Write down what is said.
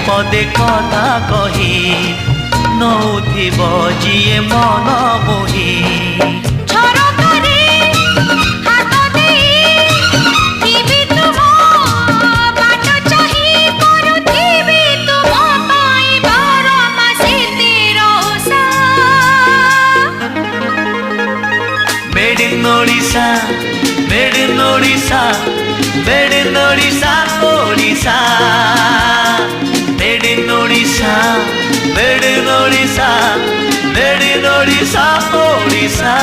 पदे कथा कही नौथिब जिए मन मोही Made in Odisha, made in Odisha, made in Odisha, Odisha. Made in Odisha, made in Odisha, made in Odisha, Odisha.